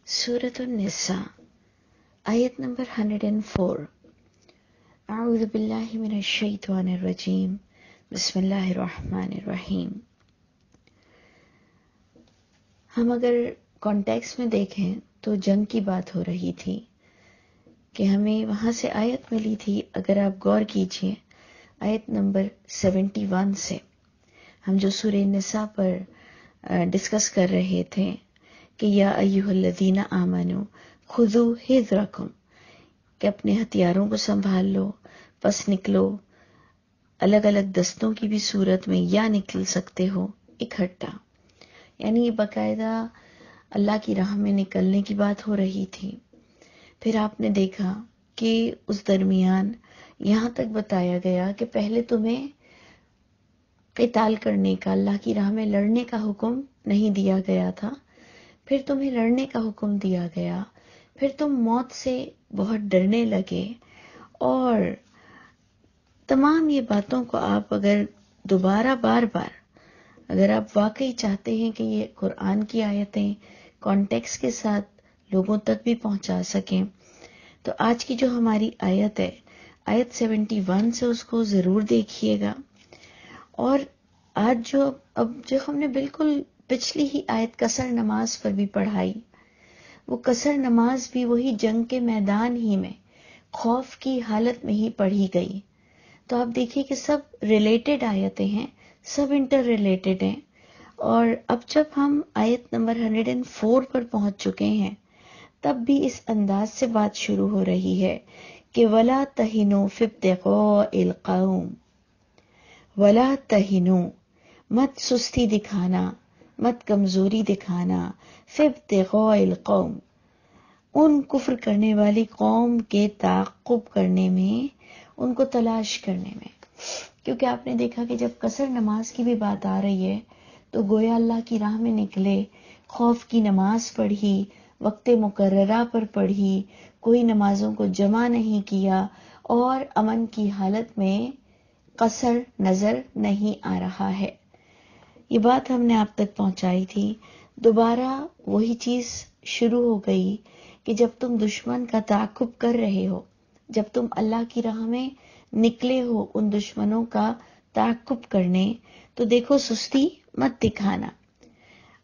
سورة النساء آیت نمبر 104. اعوذ باللہ من الشیطان الرجیم بسم اللہ الرحمن الرحیم. ہم اگر کانٹیکس میں دیکھیں تو جنگ کی بات ہو رہی تھی کہ ہمیں وہاں سے آیت ملی تھی. اگر آپ غور کیجئے آیت نمبر 71 سے ہم جو سورہ نساء پر ڈسکس کر رہے تھے کہ یا ایھا الذین آمنوا خذوا حذرکم، کہ اپنے ہتھیاروں کو سنبھال لو، پس نکلو. الگ الگ دستوں کی بھی صورت میں یا نکل سکتے ہو اکٹھا، یعنی یہ باقاعدہ اللہ کی راہ میں نکلنے کی بات ہو رہی تھی. پھر آپ نے دیکھا کہ اس درمیان یہاں تک بتایا گیا کہ پہلے تمہیں قتال کرنے کا، اللہ کی راہ میں لڑنے کا حکم نہیں دیا گیا تھا، پھر تمہیں لڑنے کا حکم دیا گیا، پھر تم موت سے بہت ڈرنے لگے. اور تمام یہ باتوں کو آپ اگر دوبارہ بار بار اگر آپ واقعی چاہتے ہیں کہ یہ قرآن کی آیتیں کانٹیکس کے ساتھ لوگوں تک بھی پہنچا سکیں، تو آج کی جو ہماری آیت ہے آیت 71 سے اس کو ضرور دیکھیے گا. اور آج جو ہم نے بالکل پچھلی ہی آیت قصر نماز پر بھی پڑھائی، وہ قصر نماز بھی وہی جنگ کے میدان ہی میں خوف کی حالت میں ہی پڑھی گئی. تو آپ دیکھیے کہ سب ریلیٹڈ آیتیں ہیں، سب انٹر ریلیٹڈ ہیں. اور اب جب ہم آیت نمبر 104 پر پہنچ چکے ہیں تب بھی اس انداز سے بات شروع ہو رہی ہے کہ وَلَا تَهِنُوا فِي ابْتِغَاءِ الْقَوْمِ، وَلَا تَهِنُوا، مت سستی دکھانا، مت کمزوری دکھانا، فِي ابْتِغَاءِ الْقَوْمِ، ان کفر کرنے والی قوم کے تعقب کرنے میں، ان کو تلاش کرنے میں. کیونکہ آپ نے دیکھا کہ جب قصر نماز کی بھی بات آ رہی ہے تو گویا اللہ کی راہ میں نکلے، خوف کی نماز پڑھی، وقت مقررہ پر پڑھی، کوئی نمازوں کو جمع نہیں کیا، اور امن کی حالت میں قصر نظر نہیں آ رہا ہے. یہ بات ہم نے آپ تک پہنچائی تھی. دوبارہ وہی چیز شروع ہو گئی کہ جب تم دشمن کا تعاقب کر رہے ہو، جب تم اللہ کی راہ میں نکلے ہو ان دشمنوں کا تعاقب کرنے، تو دیکھو سستی مت دکھانا.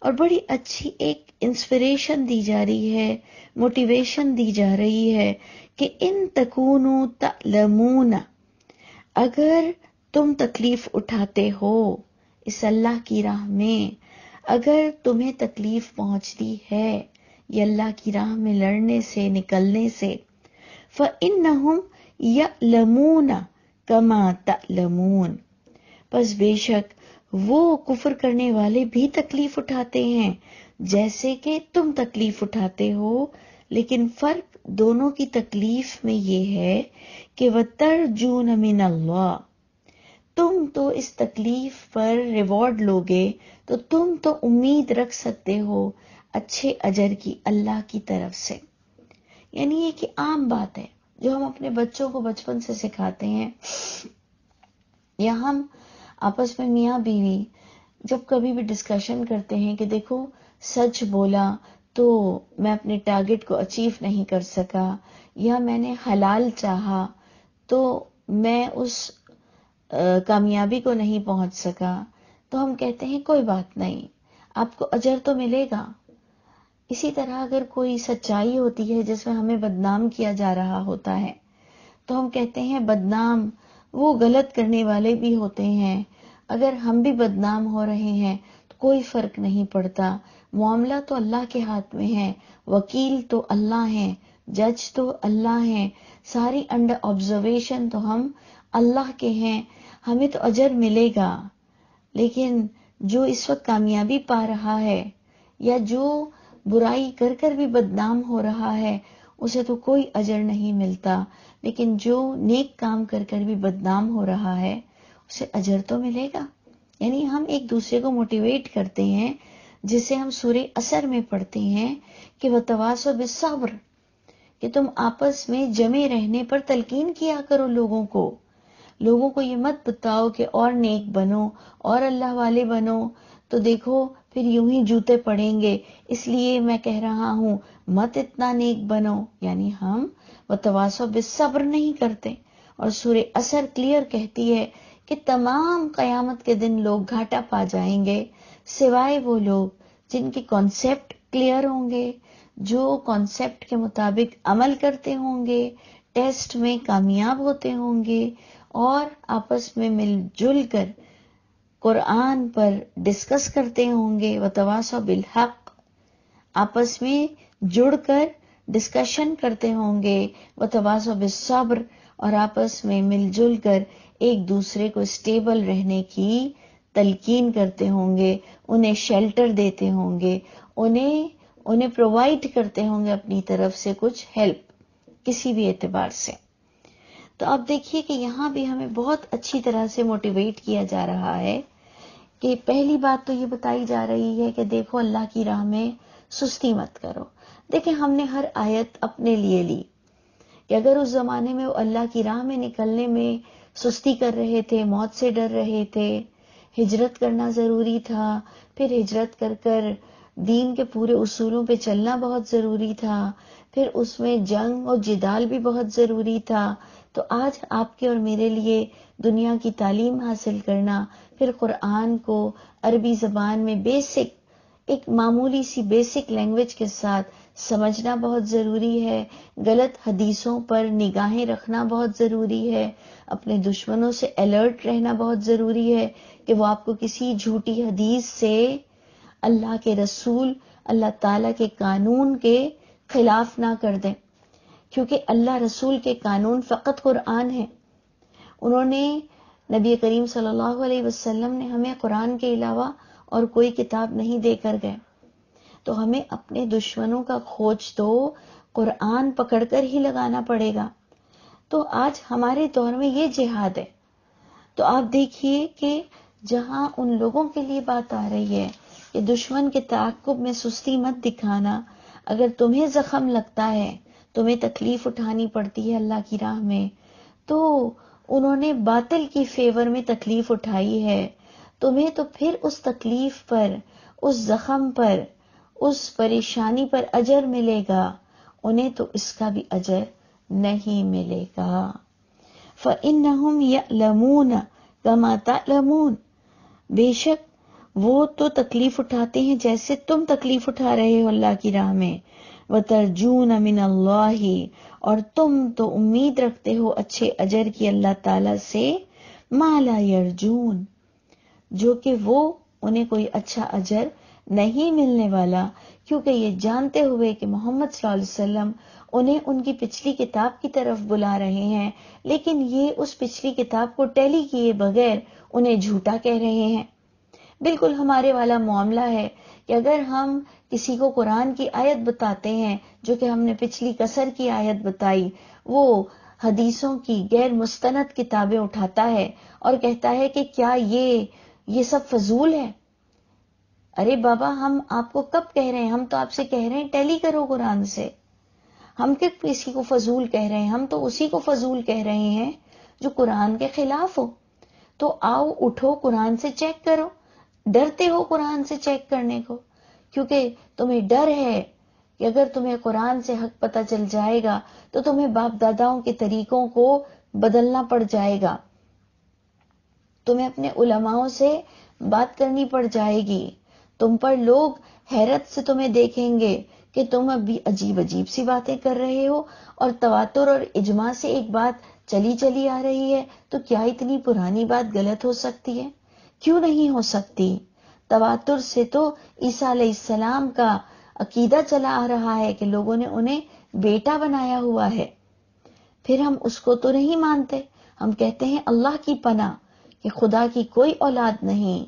اور بڑی اچھی ایک انسپریشن دی جا رہی ہے، موٹیویشن دی جا رہی ہے کہ ان تکونوا تعلمون، اگر تم تکلیف اٹھاتے ہو اس اللہ کی راہ میں، اگر تمہیں تکلیف پہنچتی ہے یہ اللہ کی راہ میں لڑنے سے، نکلنے سے، فَإِنَّهُمْ يَعْلَمُونَ كَمَا تَعْلَمُونَ، پس بے شک وہ کفر کرنے والے بھی تکلیف اٹھاتے ہیں جیسے کہ تم تکلیف اٹھاتے ہو. لیکن فرق دونوں کی تکلیف میں یہ ہے کہ وَتَرْجُونَ مِنَ اللَّهِ، تم تو اس تکلیف پر ریوارڈ لوگے، تو تم تو امید رکھ سکتے ہو اچھے اجر کی اللہ کی طرف سے. یعنی یہ کہ عام بات ہے جو ہم اپنے بچوں کو بچپن سے سکھاتے ہیں، یا ہم آپس میں میاں بیوی جب کبھی بھی ڈسکشن کرتے ہیں کہ دیکھو سچ بولا تو میں اپنے ٹارگٹ کو اچیو نہیں کر سکا، یا میں نے حلال چاہا تو میں اس کامیابی کو نہیں پہنچ سکا، تو ہم کہتے ہیں کوئی بات نہیں، آپ کو اجر تو ملے گا. اسی طرح اگر کوئی سچائی ہوتی ہے جس میں ہمیں بدنام کیا جا رہا ہوتا ہے تو ہم کہتے ہیں بدنام وہ غلط کرنے والے بھی ہوتے ہیں، اگر ہم بھی بدنام ہو رہے ہیں تو کوئی فرق نہیں پڑتا، معاملہ تو اللہ کے ہاتھ میں ہے، وکیل تو اللہ ہیں، جج تو اللہ ہیں، ساری انڈر آبزرویشن تو ہم اللہ کے ہیں، ہمیں تو اجر ملے گا. لیکن جو اس وقت کامیابی پا رہا ہے یا جو برائی کر کر بھی بدنام ہو رہا ہے اسے تو کوئی اجر نہیں ملتا، لیکن جو نیک کام کر کر بھی بدنام ہو رہا ہے اسے اجر تو ملے گا. یعنی ہم ایک دوسرے کو موٹیویٹ کرتے ہیں، جسے ہم سورہ اثر میں پڑھتے ہیں کہ وَتَوَاصَوْا بِالصَّبْرِ، کہ تم آپس میں جمے رہنے پر تلقین کیا کرو لوگوں کو یہ مت بتاؤ کہ اور نیک بنو اور اللہ والے بنو تو دیکھو پھر یوں ہی جوتے پڑیں گے. اس لیے میں کہہ رہا ہوں مت اتنا نیک بنو. یعنی ہم وتواصوا بالصبر نہیں کرتے. اور سورہ عصر کلیئر کہتی ہے کہ تمام قیامت کے دن لوگ گھاٹا پا جائیں گے سوائے وہ لوگ جن کے کانسیپٹ کلیئر ہوں گے، جو کانسیپٹ کے مطابق عمل کرتے ہوں گے، ٹیسٹ میں کامیاب ہوتے ہوں گے اور آپس میں مل جل کر قرآن پر ڈسکس کرتے ہوں گے. وتواصوا بالحق، آپس میں جڑ کر ڈسکشن کرتے ہوں گے. وتواصوا بالصبر، اور آپس میں مل جل کر ایک دوسرے کو اسٹیبل رہنے کی تلقین کرتے ہوں گے، انہیں شیلٹر دیتے ہوں گے، انہیں پرووائڈ کرتے ہوں گے اپنی طرف سے کچھ ہیلپ کسی بھی اعتبار سے. تو آپ دیکھیے کہ یہاں بھی ہمیں بہت اچھی طرح سے موٹیویٹ کیا جا رہا ہے کہ پہلی بات تو یہ بتائی جا رہی ہے کہ دیکھو اللہ کی راہ میں سستی مت کرو. دیکھیں ہم نے ہر آیت اپنے لیے لی کہ اگر اس زمانے میں وہ اللہ کی راہ میں نکلنے میں سستی کر رہے تھے، موت سے ڈر رہے تھے، ہجرت کرنا ضروری تھا، پھر ہجرت کر کر دین کے پورے اصولوں پہ چلنا بہت ضروری تھا، پھر اس میں جنگ اور جدال بھی بہت ضروری تھا، تو آج آپ کے اور میرے لیے دنیا کی تعلیم حاصل کرنا، پھر قرآن کو عربی زبان میں بیسک، ایک معمولی سی بیسک لینگویج کے ساتھ سمجھنا بہت ضروری ہے. غلط حدیثوں پر نگاہیں رکھنا بہت ضروری ہے. اپنے دشمنوں سے الرٹ رہنا بہت ضروری ہے کہ وہ آپ کو کسی جھوٹی حدیث سے اللہ کے رسول، اللہ تعالیٰ کے قانون کے خلاف نہ کر دیں، کیونکہ اللہ رسول کے قانون فقط قرآن ہے. انہوں نے، نبی کریم صلی اللہ علیہ وسلم نے ہمیں قرآن کے علاوہ اور کوئی کتاب نہیں دے کر گئے. تو ہمیں اپنے دشمنوں کا کھوج تو قرآن پکڑ کر ہی لگانا پڑے گا. تو آج ہمارے دور میں یہ جہاد ہے. تو آپ دیکھیے کہ جہاں ان لوگوں کے لیے بات آ رہی ہے کہ دشمن کے تعاقب میں سستی مت دکھانا، اگر تمہیں زخم لگتا ہے، تمہیں تکلیف اٹھانی پڑتی ہے اللہ کی راہ میں، تو انہوں نے باطل کی فیور میں تکلیف اٹھائی ہے. تمہیں تو پھر اس تکلیف پر، اس زخم پر، اس پریشانی پر اجر ملے گا، انہیں تو اس کا بھی اجر نہیں ملے گا. فَإِنَّهُمْ يَعْلَمُونَ كَمَا تَعْلَمُونَ، بے شک وہ تو تکلیف اٹھاتے ہیں جیسے تم تکلیف اٹھا رہے ہو اللہ کی راہ میں. وَتَرْجُونَ مِنَ اللَّهِ، اور تم تو امید رکھتے ہو اچھے اجر کی اللہ تعالی سے. مَا لَا يَرْجُونَ، جو کہ وہ انہیں کوئی اچھا اجر نہیں ملنے والا، کیونکہ یہ جانتے ہوئے کہ محمد صلی اللہ علیہ وسلم انہیں ان کی پچھلی کتاب کی طرف بلا رہے ہیں، لیکن یہ اس پچھلی کتاب کو ٹیلی کیے بغیر انہیں جھوٹا کہہ رہے ہیں. بالکل ہمارے والا معاملہ ہے کہ اگر ہم کسی کو قرآن کی آیت بتاتے ہیں جو کہ ہم نے پچھلی کسر کی آیت بتائی، وہ حدیثوں کی غیر مستند کتابیں اٹھاتا ہے اور کہتا ہے کہ کیا یہ سب فضول ہے. ارے بابا، ہم آپ کو کب کہہ رہے ہیں؟ ہم تو آپ سے کہہ رہے ہیں ٹیلی کرو قرآن سے. ہم کس کسی کو فضول کہہ رہے ہیں؟ ہم تو اسی کو فضول کہہ رہے ہیں جو قرآن کے خلاف ہو. تو آؤ اٹھو، قرآن سے چیک کرو. ڈرتے ہو قرآن سے چیک کرنے کو، کیونکہ تمہیں ڈر ہے کہ اگر تمہیں قرآن سے حق پتہ چل جائے گا تو تمہیں باپ داداؤں کے طریقوں کو بدلنا پڑ جائے گا، تمہیں اپنے علماؤں سے بات کرنی پڑ جائے گی، تم پر لوگ حیرت سے تمہیں دیکھیں گے کہ تم ابھی عجیب عجیب سی باتیں کر رہے ہو، اور تواتر اور اجماع سے ایک بات چلی آ رہی ہے، تو کیا اتنی پرانی بات غلط ہو سکتی ہے؟ کیوں نہیں ہو سکتی؟ تواتر سے تو عیسیٰ علیہ السلام کا عقیدہ چلا آ رہا ہے کہ لوگوں نے انہیں بیٹا بنایا ہوا ہے. پھر ہم اس کو تو نہیں مانتے، ہم کہتے ہیں اللہ کی پناہ کہ خدا کی کوئی اولاد نہیں.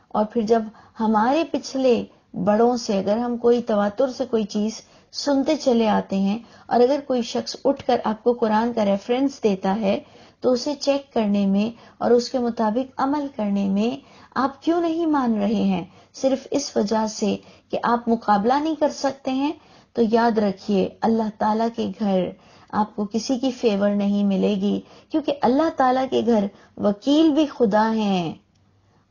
اور پھر جب ہمارے پچھلے بڑوں سے اگر ہم کوئی تواتر سے کوئی چیز سنتے چلے آتے ہیں، اور اگر کوئی شخص اٹھ کر آپ کو قرآن کا ریفرنس دیتا ہے تو اسے چیک کرنے میں اور اس کے مطابق عمل کرنے میں آپ کیوں نہیں مان رہے ہیں؟ صرف اس وجہ سے کہ آپ مقابلہ نہیں کر سکتے ہیں. تو یاد رکھیے، اللہ تعالیٰ کے گھر آپ کو کسی کی فیور نہیں ملے گی، کیونکہ اللہ تعالیٰ کے گھر وکیل بھی خدا ہیں.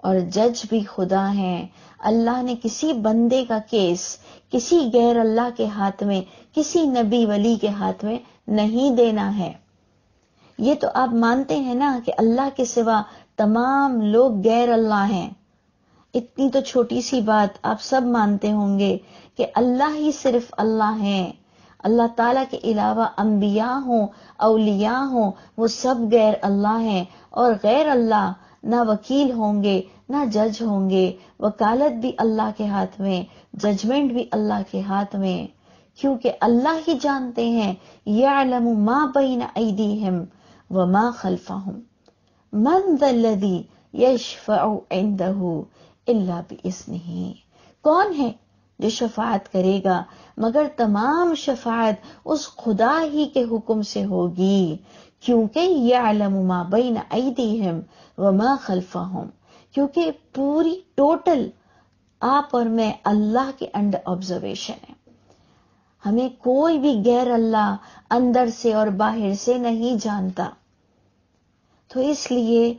اور جج بھی خدا ہیں. اللہ نے کسی بندے کا کیس کسی غیر اللہ کے ہاتھ میں، کسی نبی ولی کے ہاتھ میں نہیں دینا ہے. یہ تو آپ مانتے ہیں نا کہ اللہ کے سوا تمام لوگ غیر اللہ ہیں. اتنی تو چھوٹی سی بات آپ سب مانتے ہوں گے کہ اللہ ہی صرف اللہ ہیں. اللہ تعالیٰ کے علاوہ انبیاء ہوں، اولیاء ہوں، وہ سب غیر اللہ ہیں. اور غیر اللہ نہ وکیل ہوں گے نہ جج ہوں گے. وکالت بھی اللہ کے ہاتھ میں، ججمنٹ بھی اللہ کے ہاتھ میں، کیونکہ اللہ ہی جانتے ہیں. یعلم ما بین ایدیہم وما خلفہم من ذا الذی یشفع عندہ الا باذنہ. کون ہے جو شفاعت کرے گا مگر تمام شفاعت اس خدا ہی کے حکم سے ہوگی. کیونکہ یعلم ما بین ایدیہم وما خلفہم، کیونکہ پوری ٹوٹل آپ اور میں اللہ کے انڈر آبزرویشن ہے. ہمیں کوئی بھی غیر اللہ اندر سے اور باہر سے نہیں جانتا. تو اس لیے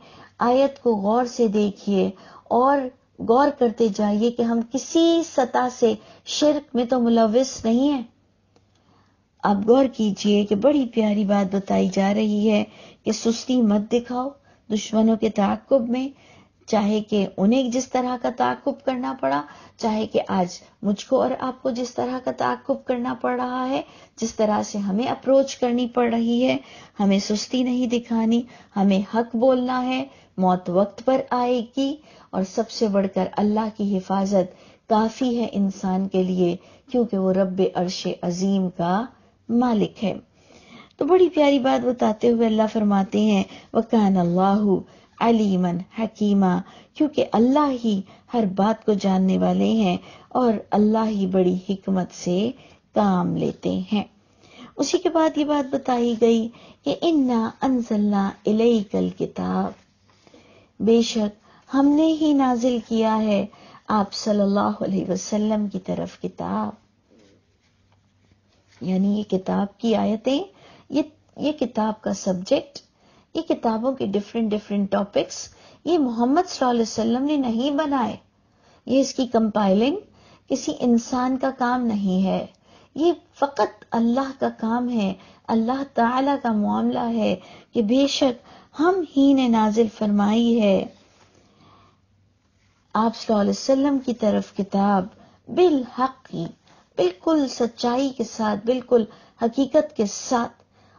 آیت کو غور سے دیکھیے اور غور کرتے جائیے کہ ہم کسی سطح سے شرک میں تو ملوث نہیں ہیں. آپ غور کیجئے کہ بڑی پیاری بات بتائی جا رہی ہے کہ سستی مت دکھاؤ دشمنوں کے تعاقب میں، چاہے کہ انہیں جس طرح کا تعاقب کرنا پڑا، چاہے کہ آج مجھ کو اور آپ کو جس طرح کا تعاقب کرنا پڑ رہا ہے، جس طرح سے ہمیں اپروچ کرنی پڑ رہی ہے. ہمیں سستی نہیں دکھانی، ہمیں حق بولنا ہے. موت وقت پر آئے گی اور سب سے بڑھ کر اللہ کی حفاظت کافی ہے انسان کے لیے، کیونکہ وہ رب عرش عظیم کا مالک ہے. تو بڑی پیاری بات بتاتے ہوئے اللہ فرماتے ہیں وَكَانَ اللَّهُ عَلِيمًا حَكِيمًا، کیونکہ اللہ ہی ہر بات کو جاننے والے ہیں اور اللہ ہی بڑی حکمت سے کام لیتے ہیں. اسی کے بعد یہ بات بتائی گئی کہ اِنَّا أَنزَلْنَا إِلَيْكَ الْكِتَابَ، بے شک ہم نے ہی نازل کیا ہے آپ صلی اللہ علیہ وسلم کی طرف کتاب. یعنی یہ کتاب کی آیتیں، یہ کتاب کا سبجیکٹ، یہ کتابوں کے ڈیفرنٹ ٹاپکس یہ محمد صلی اللہ علیہ وسلم نے نہیں بنائے. یہ اس کی کمپائلنگ کسی انسان کا کام نہیں ہے، یہ فقط اللہ کا کام ہے. اللہ تعالی کا معاملہ ہے کہ بے شک ہم ہی نے نازل فرمائی ہے آپ صلی اللہ علیہ وسلم کی طرف کتاب بالحق، بالکل سچائی کے ساتھ، بالکل حقیقت کے ساتھ.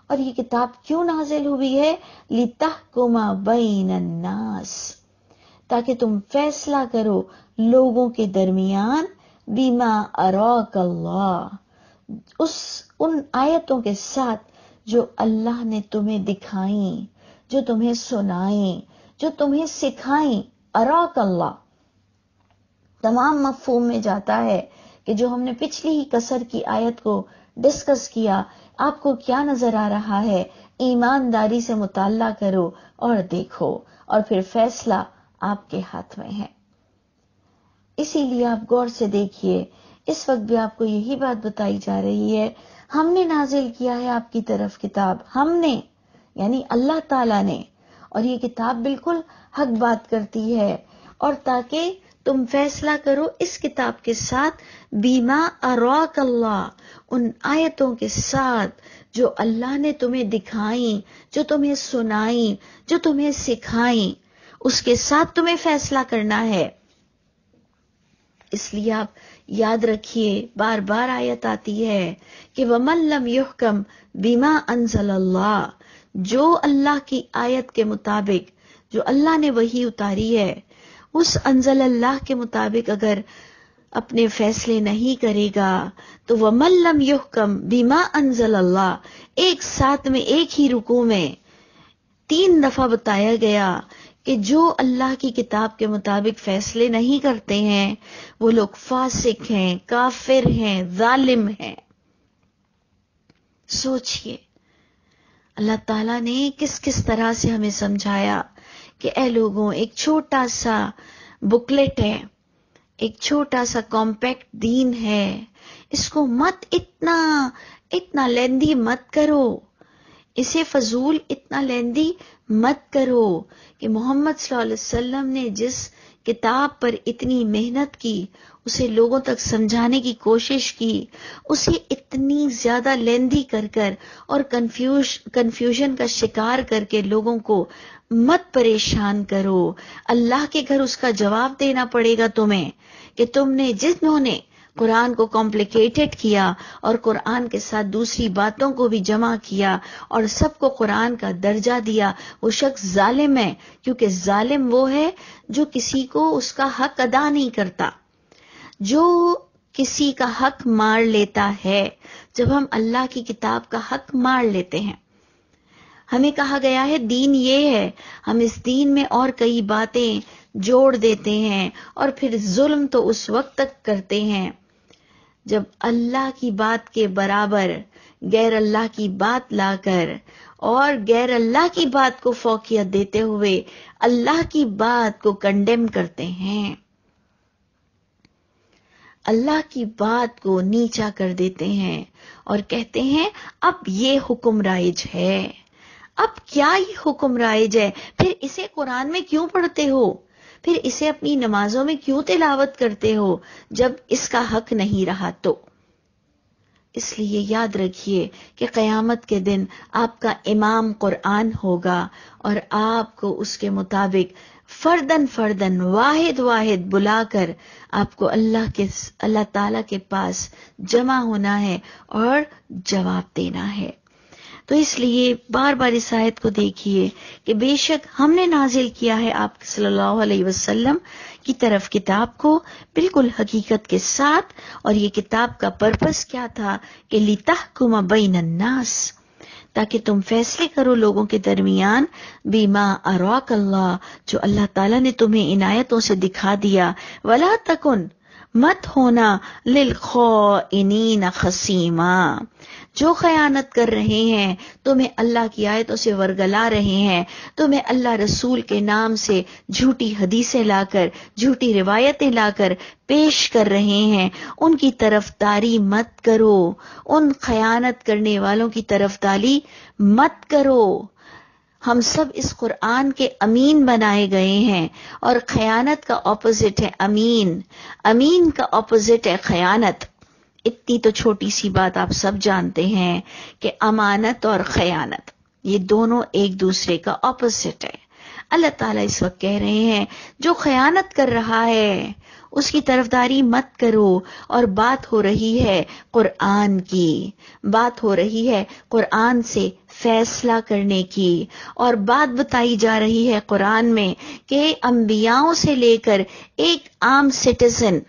اور یہ کتاب کیوں نازل ہوئی ہے؟ لِتَحْكُمَ بَيْنَ النَّاسِ، تاکہ تم فیصلہ کرو لوگوں کے درمیان. بِمَا أَرَاكَ اللَّهُ، ان آیتوں کے ساتھ جو اللہ نے تمہیں دکھائیں، جو تمہیں سنائیں، جو تمہیں سکھائیں. اراک اللہ تمام مفہوم میں جاتا ہے کہ جو ہم نے پچھلی ہی کسر کی آیت کو ڈسکس کیا، آپ کو کیا نظر آ رہا ہے؟ ایمانداری سے مطالعہ کرو اور دیکھو، اور پھر فیصلہ آپ کے ہاتھ میں ہے. اسی لیے آپ غور سے دیکھیے، اس وقت بھی آپ کو یہی بات بتائی جا رہی ہے ہم نے نازل کیا ہے آپ کی طرف کتاب. ہم نے یعنی اللہ تعالیٰ نے، اور یہ کتاب بالکل حق بات کرتی ہے. اور تاکہ تم فیصلہ کرو اس کتاب کے ساتھ بیما اراک اللہ، ان آیتوں کے ساتھ جو اللہ نے تمہیں دکھائیں، جو تمہیں سنائیں، جو تمہیں سکھائیں، اس کے ساتھ تمہیں فیصلہ کرنا ہے. اس لیے آپ یاد رکھیے، بار بار آیت آتی ہے کہ وَمَن لَّمْ يُحْكَمْ بِمَا أَنزَلَ اللَّهُ، جو اللہ کی آیت کے مطابق، جو اللہ نے وحی اتاری ہے، اس انزل اللہ کے مطابق اگر اپنے فیصلے نہیں کرے گا تو وَمَن لَّمْ يُحْكَمْ بِمَا أَنزَلَ اللَّهُ، ایک ساتھ میں ایک ہی رکوع میں 3 دفعہ بتایا گیا کہ جو اللہ کی کتاب کے مطابق فیصلے نہیں کرتے ہیں وہ لوگ فاسق ہیں، کافر ہیں، ظالم ہیں. سوچئے اللہ تعالیٰ نے کس کس طرح سے ہمیں سمجھایا کہ اے لوگوں، ایک چھوٹا سا بکلیٹ ہے، ایک چھوٹا سا کمپیکٹ دین ہے، اس کو مت اتنا لیندی مت کرو، اسے فضول اتنا لیندی مت کرو. کہ محمد صلی اللہ علیہ وسلم نے جس کتاب پر اتنی محنت کی، اسے لوگوں تک سمجھانے کی کوشش کی، اسے اتنی زیادہ لیندھی کر اور کنفیوژن کا شکار کر کے لوگوں کو مت پریشان کرو. اللہ کے گھر اس کا جواب دینا پڑے گا تمہیں کہ تم نے جنہوں نے قرآن کو کمپلیکیٹڈ کیا اور قرآن کے ساتھ دوسری باتوں کو بھی جمع کیا اور سب کو قرآن کا درجہ دیا، وہ شخص ظالم ہے. کیونکہ ظالم وہ ہے جو کسی کو اس کا حق ادا نہیں کرتا، جو کسی کا حق مار لیتا ہے. جب ہم اللہ کی کتاب کا حق مار لیتے ہیں، ہمیں کہا گیا ہے دین یہ ہے، ہم اس دین میں اور کئی باتیں جوڑ دیتے ہیں اور پھر ظلم تو اس وقت تک کرتے ہیں جب اللہ کی بات کے برابر غیر اللہ کی بات لا کر اور غیر اللہ کی بات کو فوقیت دیتے ہوئے اللہ کی بات کو کنڈیم کرتے ہیں، اللہ کی بات کو نیچا کر دیتے ہیں اور کہتے ہیں اب یہ حکم رائج ہے. اب کیا یہ حکم رائج ہے؟ پھر اسے قرآن میں کیوں پڑھتے ہو؟ پھر اسے اپنی نمازوں میں کیوں تلاوت کرتے ہو جب اس کا حق نہیں رہا تو؟ اس لیے یاد رکھیے کہ قیامت کے دن آپ کا امام قرآن ہوگا اور آپ کو اس کے مطابق فردن واحد بلا کر آپ کو اللہ تعالی کے پاس جمع ہونا ہے اور جواب دینا ہے. تو اس لیے بار بار اس آیت کو دیکھیے کہ بے شک ہم نے نازل کیا ہے آپ صلی اللہ علیہ وسلم کی طرف کتاب کو بالکل حقیقت کے ساتھ، اور یہ کتاب کا پرپس کیا تھا کہ لِتَحْكُمَ بَيْنَ النَّاسِ، تاکہ تم فیصلے کرو لوگوں کے درمیان، بِمَا أَرَاكَ اللَّهُ، جو اللہ تعالیٰ نے تمہیں عنایتوں سے دکھا دیا، وَلَا تَكُنْ، مت ہونا، لِلْخَائِنِينَ خَصِيمًا، جو خیانت کر رہے ہیں، تمہیں اللہ کی آیتوں سے ورگلا رہے ہیں، تمہیں اللہ رسول کے نام سے جھوٹی حدیثیں لا کر، جھوٹی روایتیں لا کر پیش کر رہے ہیں، ان کی طرفداری مت کرو، ان خیانت کرنے والوں کی طرفداری مت کرو. ہم سب اس قرآن کے امین بنائے گئے ہیں، اور خیانت کا اپوزٹ ہے امین، امین کا اپوزٹ ہے خیانت. اتنی تو چھوٹی سی بات آپ سب جانتے ہیں کہ امانت اور خیانت یہ دونوں ایک دوسرے کا اپوزٹ ہے. اللہ تعالیٰ اس وقت کہہ رہے ہیں جو خیانت کر رہا ہے اس کی طرفداری مت کرو، اور بات ہو رہی ہے قرآن کی، بات ہو رہی ہے قرآن سے فیصلہ کرنے کی، اور بات بتائی جا رہی ہے قرآن میں کہ انبیاؤں سے لے کر ایک عام سٹیزن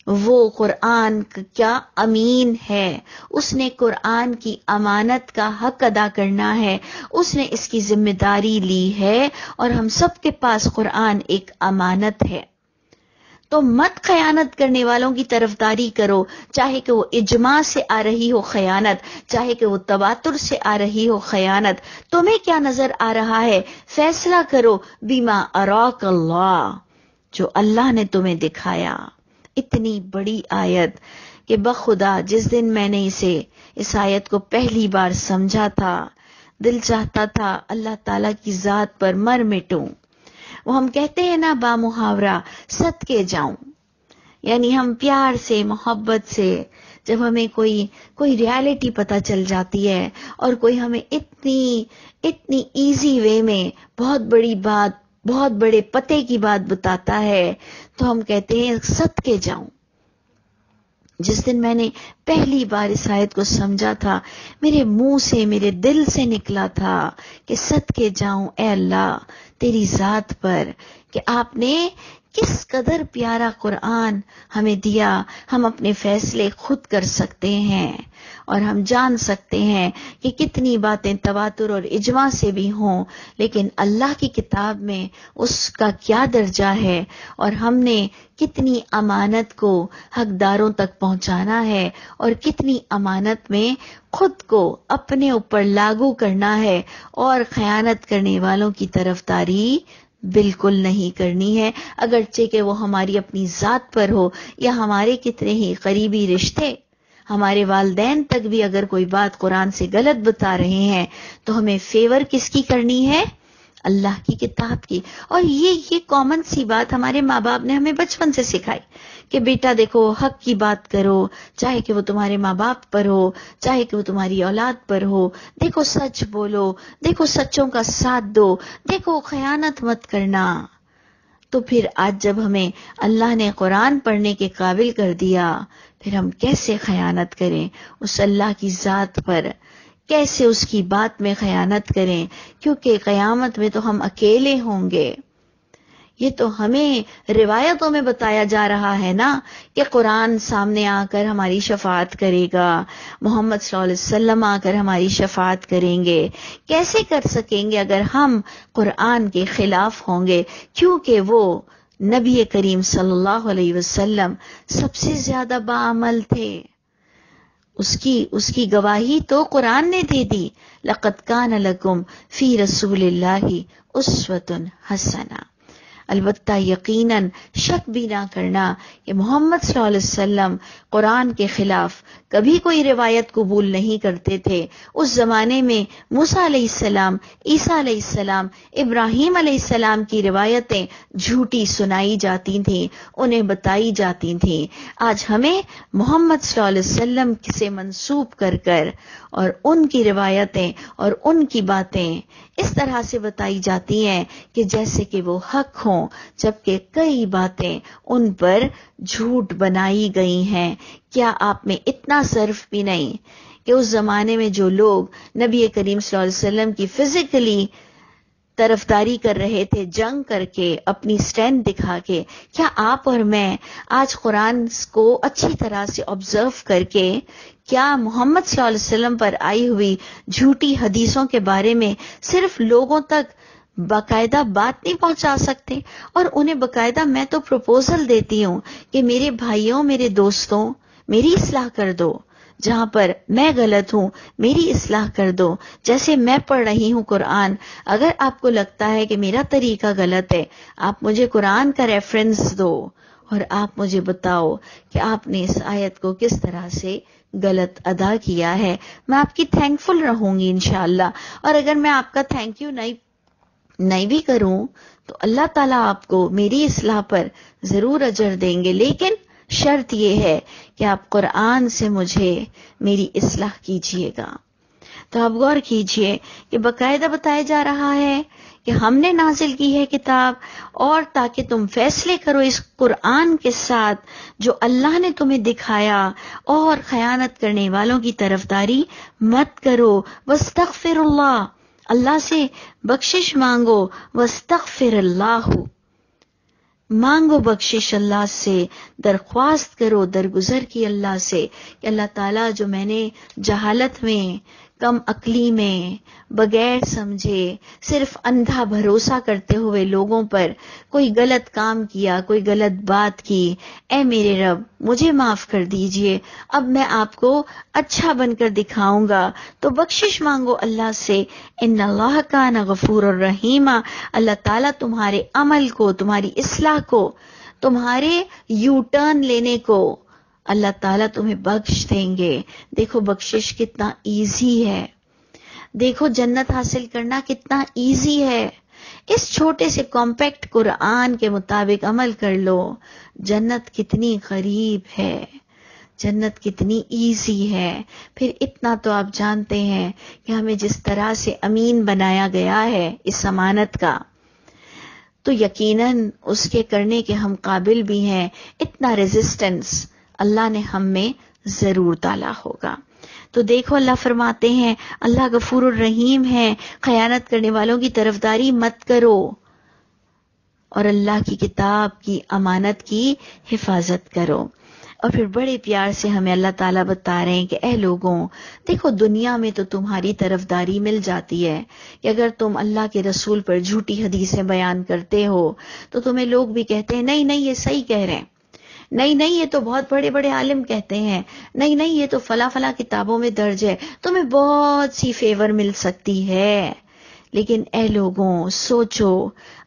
وہ قرآن کیا امین ہے، اس نے قرآن کی امانت کا حق ادا کرنا ہے، اس نے اس کی ذمہ داری لی ہے، اور ہم سب کے پاس قرآن ایک امانت ہے. تو مت خیانت کرنے والوں کی طرفداری کرو، چاہے کہ وہ اجماع سے آ رہی ہو خیانت، چاہے کہ وہ تواتر سے آ رہی ہو خیانت. تمہیں کیا نظر آ رہا ہے؟ فیصلہ کرو بما اراک اللہ، جو اللہ نے تمہیں دکھایا. اتنی بڑی آیت کہ بخدا جس دن میں نے اس آیت کو پہلی بار سمجھا تھا، دل چاہتا تھا اللہ تعالیٰ کی ذات پر مر مٹوں. وہ ہم کہتے ہیں نا با محاورہ صدقے جاؤں، یعنی ہم پیار سے محبت سے جب ہمیں کوئی ریالٹی پتہ چل جاتی ہے اور کوئی ہمیں اتنی ایزی وے میں بہت بڑی بات، بہت بڑے پتے کی بات بتاتا ہے تو ہم کہتے ہیں صدقے جاؤں. جس دن میں نے پہلی بار اس آیت کو سمجھا تھا، میرے منہ سے، میرے دل سے نکلا تھا کہ صدقے جاؤں اے اللہ تیری ذات پر، کہ آپ نے کس قدر پیارا قرآن ہمیں دیا. ہم اپنے فیصلے خود کر سکتے ہیں اور ہم جان سکتے ہیں کہ کتنی باتیں تواتر اور اجماع سے بھی ہوں، لیکن اللہ کی کتاب میں اس کا کیا درجہ ہے، اور ہم نے کتنی امانت کو حقداروں تک پہنچانا ہے اور کتنی امانت میں خود کو اپنے اوپر لاگو کرنا ہے، اور خیانت کرنے والوں کی طرفداری بالکل نہیں کرنی ہے، اگرچہ کہ وہ ہماری اپنی ذات پر ہو یا ہمارے کتنے ہی قریبی رشتے. ہمارے والدین تک بھی اگر کوئی بات قرآن سے غلط بتا رہے ہیں تو ہمیں فیور کس کی کرنی ہے؟ اللہ کی کتاب کی. اور یہ کامن سی بات ہمارے ماں باپ نے ہمیں بچپن سے سکھائی کہ بیٹا دیکھو حق کی بات کرو، چاہے کہ وہ تمہارے ماں باپ پر ہو، چاہے کہ وہ تمہاری اولاد پر ہو. دیکھو سچ بولو، دیکھو سچوں کا ساتھ دو، دیکھو خیانت مت کرنا. تو پھر آج جب ہمیں اللہ نے قرآن پڑھنے کے قابل کر دیا، پھر ہم کیسے خیانت کریں اس اللہ کی ذات پر، کیسے اس کی بات میں خیانت کریں، کیونکہ قیامت میں تو ہم اکیلے ہوں گے. یہ تو ہمیں روایتوں میں بتایا جا رہا ہے نا کہ قرآن سامنے آ کر ہماری شفاعت کرے گا، محمد صلی اللہ علیہ وسلم آ کر ہماری شفاعت کریں گے. کیسے کر سکیں گے اگر ہم قرآن کے خلاف ہوں گے؟ کیونکہ وہ نبی کریم صلی اللہ علیہ وسلم سب سے زیادہ باعمل تھے. اس کی گواہی تو قرآن نے دے دی. لقد کان لکم فی رسول اللہ اسوۃ حسنہ. البتہ یقیناً شک بھی نہ کرنا کہ محمد صلی اللہ علیہ وسلم قرآن کے خلاف کبھی کوئی روایت قبول نہیں کرتے تھے. اس زمانے میں موسیٰ علیہ السلام، عیسیٰ علیہ السلام، ابراہیم علیہ السلام کی روایتیں جھوٹی سنائی جاتی تھیں، انہیں بتائی جاتی تھیں. آج ہمیں محمد صلی اللہ علیہ وسلم سے منسوب کر کر اور ان کی روایتیں اور ان کی باتیں اس طرح سے بتائی جاتی ہیں کہ جیسے کہ وہ حق ہوں، جبکہ کئی باتیں ان پر جھوٹ بنائی گئی ہیں. کیا آپ میں اتنا صرف بھی نہیں کہ اس زمانے میں جو لوگ نبی کریم صلی اللہ علیہ وسلم کی فزیکلی طرفداری کر رہے تھے، جنگ کر کے، اپنی سٹینڈ دکھا کے، کیا آپ اور میں آج قرآن کو اچھی طرح سے آبزرو کر کے کیا محمد صلی اللہ علیہ وسلم پر آئی ہوئی جھوٹی حدیثوں کے بارے میں صرف لوگوں تک باقاعدہ بات نہیں پہنچا سکتے؟ اور انہیں باقاعدہ میں تو پروپوزل دیتی ہوں کہ میرے بھائیوں، میرے دوستوں، میری اصلاح کر دو. جہاں پر میں غلط ہوں میری اصلاح کر دو. جیسے میں پڑھ رہی ہوں قرآن، اگر آپ کو لگتا ہے کہ میرا طریقہ غلط ہے، آپ مجھے قرآن کا ریفرنس دو اور آپ مجھے بتاؤ کہ آپ نے اس آیت کو کس طرح سے غلط ادا کیا ہے. میں آپ کی تھینکفل رہوں گی انشاءاللہ. اور اگر میں آپ کا تھینک یو نہیں بھی کروں تو اللہ تعالیٰ آپ کو میری اصلاح پر ضرور اجر دیں گے. لیکن شرط یہ ہے کہ آپ قرآن سے مجھے میری اصلاح کیجئے گا. تو آپ غور کیجئے کہ باقاعدہ بتایا جا رہا ہے کہ ہم نے نازل کی ہے کتاب، اور تاکہ تم فیصلے کرو اس قرآن کے ساتھ جو اللہ نے تمہیں دکھایا، اور خیانت کرنے والوں کی طرفداری مت کرو. واستغفر اللہ، اللہ سے بخشش مانگو. واستغفر اللہ، مانگو بخشش اللہ سے، درخواست کرو، درگزر کی اللہ سے کہ اللہ تعالیٰ جو میں نے جہالت میں، کم عقلی میں، بغیر سمجھے، صرف اندھا بھروسہ کرتے ہوئے لوگوں پر کوئی غلط کام کیا، کوئی غلط بات کی، اے میرے رب مجھے معاف کر دیجئے. اب میں آپ کو اچھا بن کر دکھاؤں گا. تو بخشش مانگو اللہ سے. ان اللہ کان غفور الرحیم. اللہ تعالیٰ تمہارے عمل کو، تمہاری اصلاح کو، تمہارے یو ٹرن لینے کو اللہ تعالیٰ تمہیں بخش دیں گے. دیکھو بخشش کتنا ایزی ہے، دیکھو جنت حاصل کرنا کتنا ایزی ہے. اس چھوٹے سے کمپیکٹ قرآن کے مطابق عمل کر لو. جنت کتنی قریب ہے، جنت کتنی ایزی ہے. پھر اتنا تو آپ جانتے ہیں کہ ہمیں جس طرح سے امین بنایا گیا ہے اس امانت کا، تو یقیناً اس کے کرنے کے ہم قابل بھی ہیں. اتنا ریزسٹنس اللہ نے ہم میں ضرور ڈالا ہوگا. تو دیکھو اللہ فرماتے ہیں اللہ غفور الرحیم ہے، خیانت کرنے والوں کی طرفداری مت کرو، اور اللہ کی کتاب کی امانت کی حفاظت کرو. اور پھر بڑے پیار سے ہمیں اللہ تعالیٰ بتا رہے ہیں کہ اے لوگوں، دیکھو دنیا میں تو تمہاری طرفداری مل جاتی ہے کہ اگر تم اللہ کے رسول پر جھوٹی حدیثیں بیان کرتے ہو تو تمہیں لوگ بھی کہتے ہیں نہیں یہ صحیح کہہ رہے ہیں، نہیں یہ تو بہت بڑے بڑے عالم کہتے ہیں، نہیں یہ تو فلاں کتابوں میں درج ہے، تمہیں بہت سی فیور مل سکتی ہے. لیکن اے لوگوں سوچو،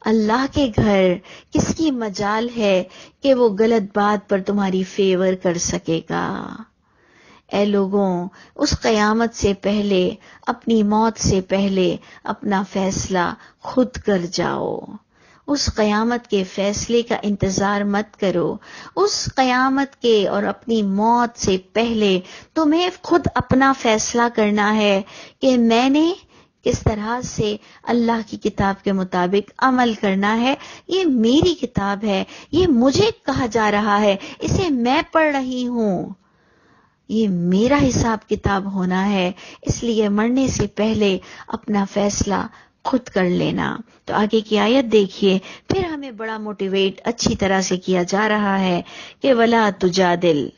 اللہ کے گھر کس کی مجال ہے کہ وہ غلط بات پر تمہاری فیور کر سکے گا؟ اے لوگوں، اس قیامت سے پہلے، اپنی موت سے پہلے اپنا فیصلہ خود کر جاؤ۔ اس قیامت کے فیصلے کا انتظار مت کرو۔ اس قیامت کے اور اپنی موت سے پہلے تمہیں خود اپنا فیصلہ کرنا ہے کہ میں نے کس طرح سے اللہ کی کتاب کے مطابق عمل کرنا ہے۔ یہ میری کتاب ہے، یہ مجھے کہا جا رہا ہے، اسے میں پڑھ رہی ہوں، یہ میرا حساب کتاب ہونا ہے، اس لیے مرنے سے پہلے اپنا فیصلہ خود کر لینا۔ تو آگے کی آیت دیکھیے، پھر ہمیں بڑا موٹیویٹ اچھی طرح سے کیا جا رہا ہے کہ وَلَا تُجَادِلْ،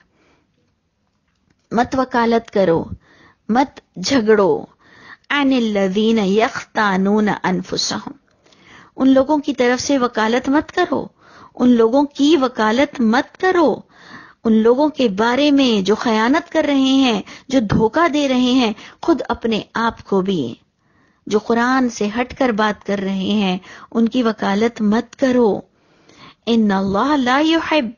مت وکالت کرو، مت جھگڑو، عن الذین یختانون انفسہم، ان لوگوں کی طرف سے وکالت مت کرو، ان لوگوں کی وکالت مت کرو، ان لوگوں کے بارے میں جو خیانت کر رہے ہیں، جو دھوکہ دے رہے ہیں، خود اپنے آپ کو بھی، جو قرآن سے ہٹ کر بات کر رہے ہیں، ان کی وکالت مت کرو۔ ان اللہ لا یحب،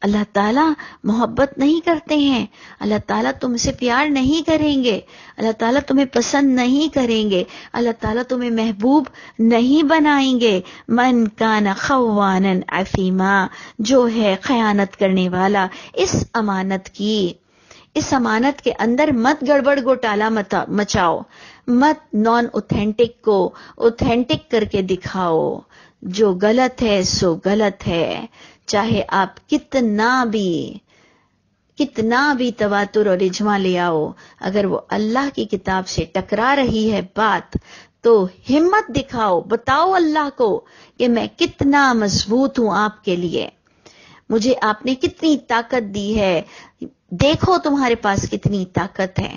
اللہ تعالیٰ محبت نہیں کرتے ہیں، اللہ تعالیٰ تم سے پیار نہیں کریں گے، اللہ تعالیٰ تمہیں پسند نہیں کریں گے، اللہ تعالیٰ تمہیں محبوب نہیں بنائیں گے۔ من کان خوانا عفیما، جو ہے خیانت کرنے والا اس امانت کی، اس امانت کے اندر مت گڑبڑ گھوٹالہ مچاؤ، مت نان اوتھینٹک کو اوتھینٹک کر کے دکھاؤ۔ جو غلط ہے سو غلط ہے، چاہے آپ کتنا بھی تواتر اور اجماع لے آؤ، اگر وہ اللہ کی کتاب سے ٹکرا رہی ہے بات، تو ہمت دکھاؤ، بتاؤ اللہ کو کہ میں کتنا مضبوط ہوں آپ کے لیے، مجھے آپ نے کتنی طاقت دی ہے، دیکھو تمہارے پاس کتنی طاقت ہے۔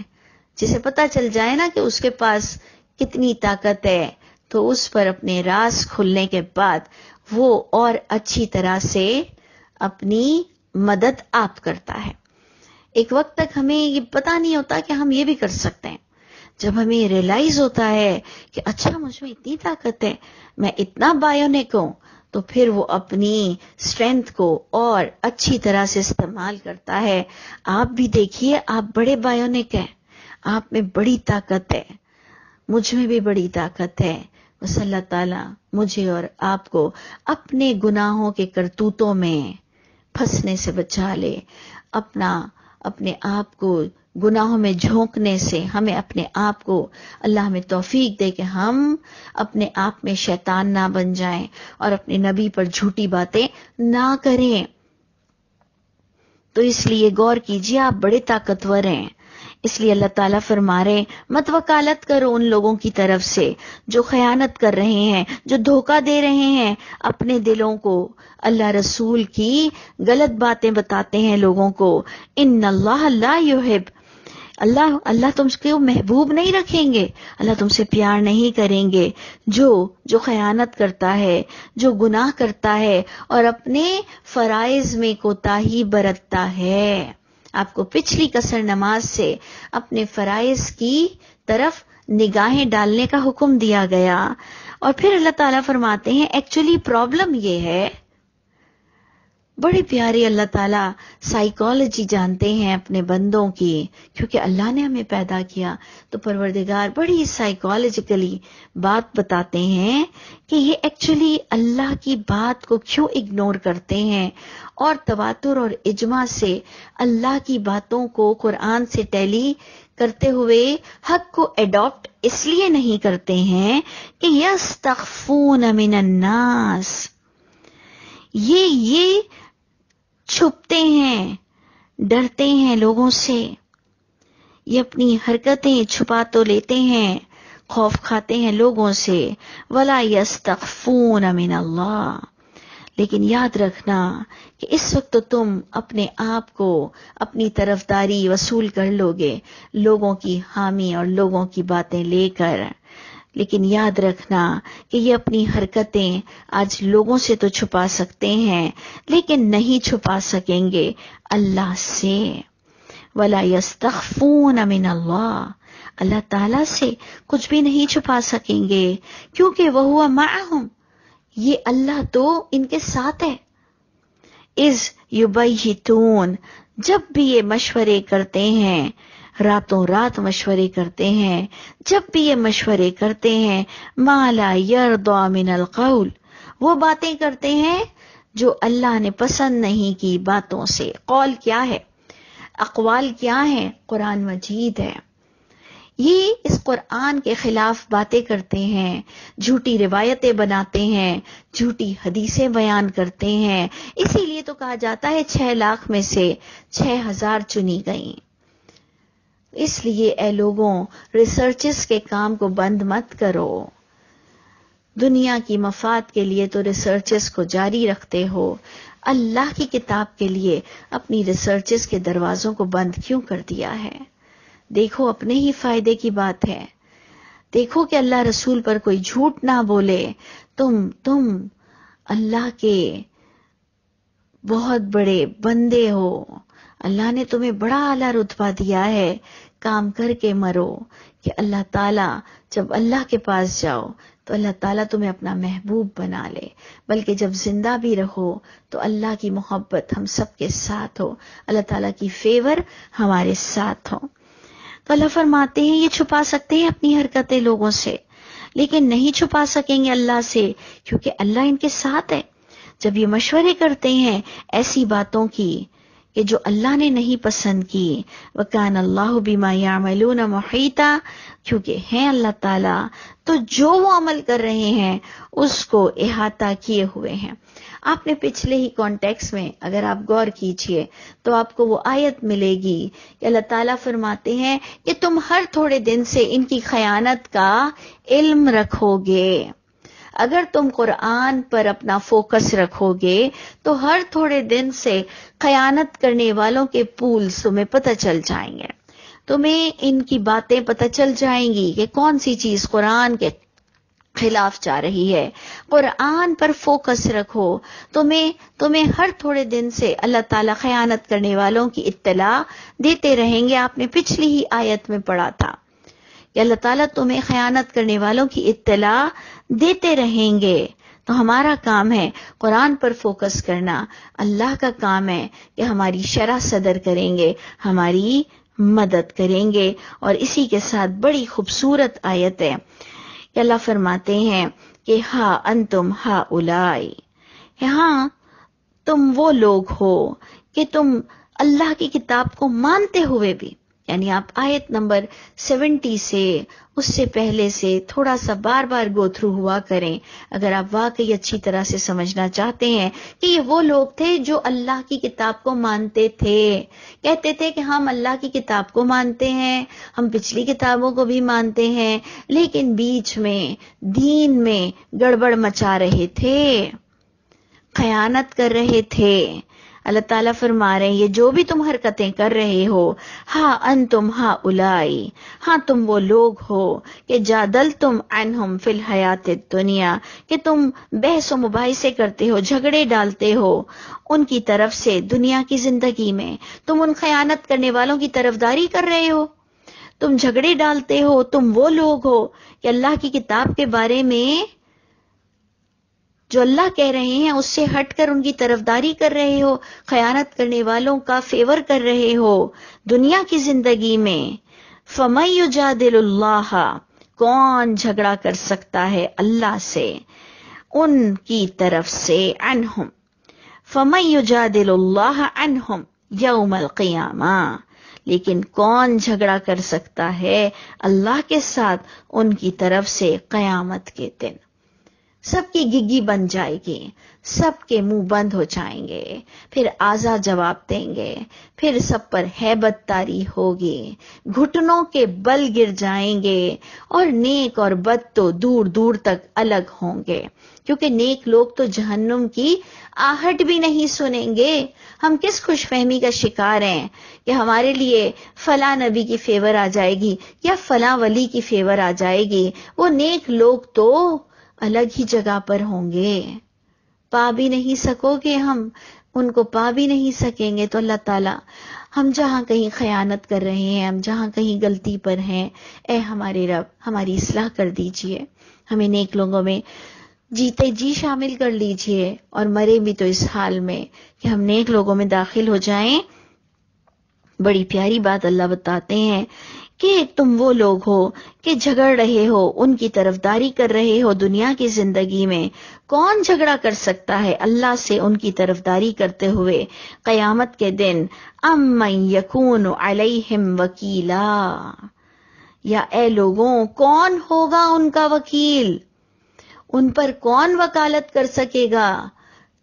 جسے پتا چل جائے نا کہ اس کے پاس کتنی طاقت ہے، تو اس پر اپنے راز کھلنے کے بعد وہ اور اچھی طرح سے اپنی مدد آپ کرتا ہے۔ ایک وقت تک ہمیں یہ پتا نہیں ہوتا کہ ہم یہ بھی کر سکتے ہیں، جب ہمیں یہ ریلائز ہوتا ہے کہ اچھا مجھ میں اتنی طاقت ہے، میں اتنا بایونک ہوں، تو پھر وہ اپنی اسٹرینتھ کو اور اچھی طرح سے استعمال کرتا ہے۔ آپ بھی دیکھیے، آپ بڑے بایونک ہیں، آپ میں بڑی طاقت ہے، مجھ میں بھی بڑی طاقت ہے، بس اللہ تعالیٰ مجھے اور آپ کو اپنے گناہوں کے کرتوتوں میں پھنسنے سے بچا لے، اپنے آپ کو گناہوں میں جھونکنے سے ہمیں اپنے آپ کو اللہ ہمیں توفیق دے کہ ہم اپنے آپ میں شیطان نہ بن جائیں اور اپنے نبی پر جھوٹی باتیں نہ کریں۔ تو اس لیے غور کیجیے، آپ بڑے طاقتور ہیں، اس لیے اللہ تعالیٰ فرما رہے مت وکالت کرو ان لوگوں کی طرف سے جو خیانت کر رہے ہیں، جو دھوکہ دے رہے ہیں اپنے دلوں کو، اللہ رسول کی غلط باتیں بتاتے ہیں لوگوں کو۔ ان اللہ لا یحب، اللہ تم کو محبوب نہیں رکھیں گے، اللہ تم سے پیار نہیں کریں گے۔ جو خیانت کرتا ہے، جو گناہ کرتا ہے اور اپنے فرائض میں کوتاہی برتتا ہے۔ آپ کو پچھلی قصر نماز سے اپنے فرائض کی طرف نگاہیں ڈالنے کا حکم دیا گیا، اور پھر اللہ تعالیٰ فرماتے ہیں ایکچولی پرابلم یہ ہے، بڑی پیاری اللہ تعالیٰ سائیکالوجی جانتے ہیں اپنے بندوں کی، کیونکہ اللہ نے ہمیں پیدا کیا تو پروردگار بڑی سائیکالوجیکلی بات بتاتے ہیں کہ یہ ایکچولی اللہ کی بات کو کیوں اگنور کرتے ہیں، اور تواتر اور اجماع سے اللہ کی باتوں کو قرآن سے ٹیلی کرتے ہوئے حق کو ایڈاپٹ اس لیے نہیں کرتے ہیں کہ یستخفون من الناس، یہ چھپتے ہیں، ڈرتے ہیں لوگوں سے، یہ اپنی حرکتیں چھپا تو لیتے ہیں، خوف کھاتے ہیں لوگوں سے۔ ولا یستخفون من اللہ، لیکن یاد رکھنا کہ اس وقت تو تم اپنے آپ کو اپنی طرفداری وصول کر لو گے لوگوں کی حامی اور لوگوں کی باتیں لے کر، لیکن یاد رکھنا کہ یہ اپنی حرکتیں آج لوگوں سے تو چھپا سکتے ہیں لیکن نہیں چھپا سکیں گے اللہ سے۔ وَلَا يَسْتَخْفُونَ مِنَ اللَّهِ، اللہ تعالیٰ سے کچھ بھی نہیں چھپا سکیں گے، کیونکہ وَهُوَ مَعَهُمْ، یہ اللہ تو ان کے ساتھ ہے۔ اِذْ يُبَيِّتُونَ، جب بھی یہ مشورے کرتے ہیں، راتوں رات مشورے کرتے ہیں، جب بھی یہ مشورے کرتے ہیں، ما لا یرضی من القول، وہ باتیں کرتے ہیں جو اللہ نے پسند نہیں کی باتوں سے۔ قول کیا ہے؟ اقوال کیا ہیں؟ قرآن مجید ہے۔ یہ اس قرآن کے خلاف باتیں کرتے ہیں، جھوٹی روایتیں بناتے ہیں، جھوٹی حدیثیں بیان کرتے ہیں۔ اسی لیے تو کہا جاتا ہے 6 لاکھ میں سے 6000 چنی گئیں۔ اس لیے اے لوگوں، ریسرچز کے کام کو بند مت کرو۔ دنیا کی مفاد کے لیے تو ریسرچز کو جاری رکھتے ہو، اللہ کی کتاب کے لیے اپنی ریسرچز کے دروازوں کو بند کیوں کر دیا ہے؟ دیکھو اپنے ہی فائدے کی بات ہے۔ دیکھو کہ اللہ رسول پر کوئی جھوٹ نہ بولے۔ تم اللہ کے بہت بڑے بندے ہو، اللہ نے تمہیں بڑا اعلیٰ رتبہ دیا ہے، کام کر کے مرو کہ اللہ تعالیٰ جب اللہ کے پاس جاؤ تو اللہ تعالیٰ تمہیں اپنا محبوب بنا لے، بلکہ جب زندہ بھی رہو تو اللہ کی محبت ہم سب کے ساتھ ہو، اللہ تعالیٰ کی فیور ہمارے ساتھ ہو۔ تو اللہ فرماتے ہیں یہ چھپا سکتے ہیں اپنی حرکتیں لوگوں سے، لیکن نہیں چھپا سکیں گے اللہ سے، کیونکہ اللہ ان کے ساتھ ہے۔ جب یہ مشورے کرتے ہیں ایسی باتوں کی کہ جو اللہ نے نہیں پسند کی، وَكَانَ اللَّهُ بِمَا يَعْمَلُونَ مُحِيطًا، کیونکہ ہیں اللہ تعالیٰ تو جو وہ عمل کر رہے ہیں اس کو احاطہ کیے ہوئے ہیں۔ آپ نے پچھلے ہی کانٹیکس میں اگر آپ غور کیجئے تو آپ کو وہ آیت ملے گی کہ اللہ تعالیٰ فرماتے ہیں کہ تم ہر تھوڑے دن سے ان کی خیانت کا علم رکھو گے۔ اگر تم قرآن پر اپنا فوکس رکھو گے تو ہر تھوڑے دن سے خیانت کرنے والوں کے پولز تمہیں پتہ چل جائیں گے، تمہیں ان کی باتیں پتہ چل جائیں گی کہ کون سی چیز قرآن کے خلاف جا رہی ہے۔ قرآن پر فوکس رکھو، تمہیں ہر تھوڑے دن سے اللہ تعالیٰ خیانت کرنے والوں کی اطلاع دیتے رہیں گے۔ آپ نے پچھلی ہی آیت میں پڑھا تھا کہ اللہ تعالیٰ تمہیں خیانت کرنے والوں کی اطلاع دیتے رہیں گے۔ تو ہمارا کام ہے قرآن پر فوکس کرنا، اللہ کا کام ہے کہ ہماری شرح صدر کریں گے، ہماری مدد کریں گے۔ اور اسی کے ساتھ بڑی خوبصورت آیت ہے کہ اللہ فرماتے ہیں کہ ہا انتم ہا اولائی، ہاں تم وہ لوگ ہو کہ تم اللہ کی کتاب کو مانتے ہوئے بھی، یعنی آپ آیت نمبر 70 سے اس سے پہلے سے تھوڑا سا بار بار گو تھرو ہوا کریں اگر آپ واقعی اچھی طرح سے سمجھنا چاہتے ہیں کہ یہ وہ لوگ تھے جو اللہ کی کتاب کو مانتے تھے، کہتے تھے کہ ہم اللہ کی کتاب کو مانتے ہیں، ہم پچھلی کتابوں کو بھی مانتے ہیں، لیکن بیچ میں دین میں گڑبڑ مچا رہے تھے، خیانت کر رہے تھے۔ اللہ تعالیٰ فرما رہے ہیں یہ جو بھی تم حرکتیں کر رہے ہو، ہاں انتم ہاں اولائی، ہاں تم وہ لوگ ہو کہ جادلتم عنہم فی الحیات الدنیا، کہ تم بحث و مباحثے کرتے ہو، جھگڑے ڈالتے ہو ان کی طرف سے دنیا کی زندگی میں، تم ان خیانت کرنے والوں کی طرفداری کر رہے ہو، تم جھگڑے ڈالتے ہو، تم وہ لوگ ہو کہ اللہ کی کتاب کے بارے میں جو اللہ کہہ رہے ہیں اس سے ہٹ کر ان کی طرفداری کر رہے ہو، خیانت کرنے والوں کا فیور کر رہے ہو دنیا کی زندگی میں۔ فَمَن يُجَادِلُ اللَّهَ، کون جھگڑا کر سکتا ہے اللہ سے، ان کی طرف سے، عنہم، فَمَن يُجَادِلُ اللَّهَ عنہم یوم القیامہ، لیکن کون جھگڑا کر سکتا ہے اللہ کے ساتھ ان کی طرف سے قیامت کے دن؟ سب کی گگی بن جائے گی، سب کے منہ بند ہو جائیں گے، پھر آزا جواب دیں گے، پھر سب پر ہیبت طاری ہوگی، گھٹنوں کے بل گر جائیں گے، اور نیک اور بد تو دور دور تک الگ ہوں گے، کیونکہ نیک لوگ تو جہنم کی آہٹ بھی نہیں سنیں گے۔ ہم کس خوش فہمی کا شکار ہیں کہ ہمارے لیے فلاں نبی کی فیور آ جائے گی یا فلاں ولی کی فیور آ جائے گی، وہ نیک لوگ تو الگ ہی جگہ پر ہوں گے، پا بھی نہیں سکو گے، ہم ان کو پا بھی نہیں سکیں گے۔ تو اللہ تعالیٰ ہم جہاں کہیں خیانت کر رہے ہیں، ہم جہاں کہیں غلطی پر ہیں، اے ہمارے رب ہماری اصلاح کر دیجئے، ہمیں نیک لوگوں میں جیتے جی شامل کر لیجئے، اور مرے بھی تو اس حال میں کہ ہم نیک لوگوں میں داخل ہو جائیں بڑی پیاری بات اللہ بتاتے ہیں کہ تم وہ لوگ ہو کہ جھگڑ رہے ہو، ان کی طرفداری کر رہے ہو دنیا کی زندگی میں۔ کون جھگڑا کر سکتا ہے اللہ سے ان کی طرفداری کرتے ہوئے قیامت کے دن؟ امن یکون علیہم وکیلا، یا اے لوگوں کون ہوگا ان کا وکیل؟ ان پر کون وکالت کر سکے گا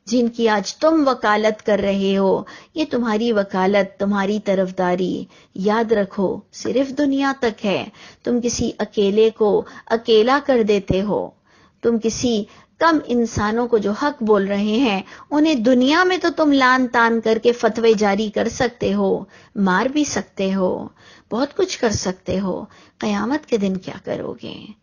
جن کی آج تم وکالت کر رہے ہو؟ یہ تمہاری وکالت، تمہاری طرفداری، یاد رکھو صرف دنیا تک ہے۔ تم کسی اکیلے کو اکیلا کر دیتے ہو، تم کسی کم انسانوں کو جو حق بول رہے ہیں انہیں دنیا میں تو تم لان تان کر کے فتوے جاری کر سکتے ہو، مار بھی سکتے ہو، بہت کچھ کر سکتے ہو۔ قیامت کے دن کیا کرو گے؟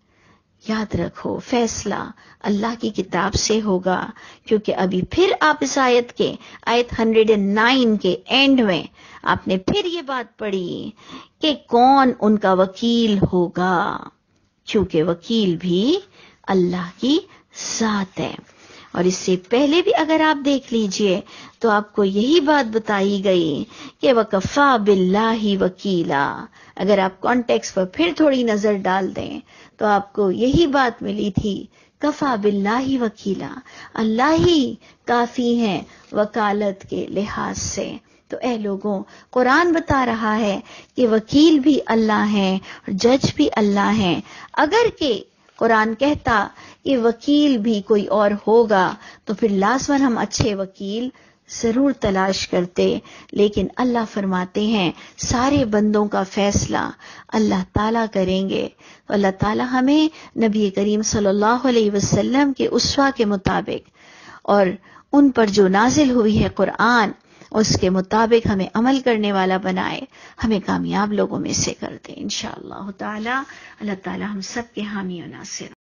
یاد رکھو فیصلہ اللہ کی کتاب سے ہوگا، کیونکہ ابھی پھر آپ اس آیت 109 کے اینڈ میں آپ نے پھر یہ بات پڑھی کہ کون ان کا وکیل ہوگا، کیونکہ وکیل بھی اللہ کی ذات ہے۔ اور اس سے پہلے بھی اگر آپ دیکھ لیجئے تو آپ کو یہی بات بتائی گئی کہ وَكَفَى بِاللَّهِ وَكِيلًا۔ اگر آپ کانٹیکسٹ پر پھر تھوڑی نظر ڈال دیں تو آپ کو یہی بات ملی تھی، کفا باللہ وکیلا، اللہ ہی کافی ہیں وکالت کے لحاظ سے۔ تو اے لوگوں، قرآن بتا رہا ہے کہ وکیل بھی اللہ ہیں اور جج بھی اللہ ہیں۔ اگر کہ قرآن کہتا کہ وکیل بھی کوئی اور ہوگا تو پھر لازماً ہم اچھے وکیل ضرور تلاش کرتے، لیکن اللہ فرماتے ہیں سارے بندوں کا فیصلہ اللہ تعالیٰ کریں گے۔ تو اللہ تعالیٰ ہمیں نبی کریم صلی اللہ علیہ وسلم کے اسوہ کے مطابق اور ان پر جو نازل ہوئی ہے قرآن اس کے مطابق ہمیں عمل کرنے والا بنائے، ہمیں کامیاب لوگوں میں سے کر دے انشاءاللہ تعالیٰ۔ اللہ تعالیٰ ہم سب کے حامی و ناصر۔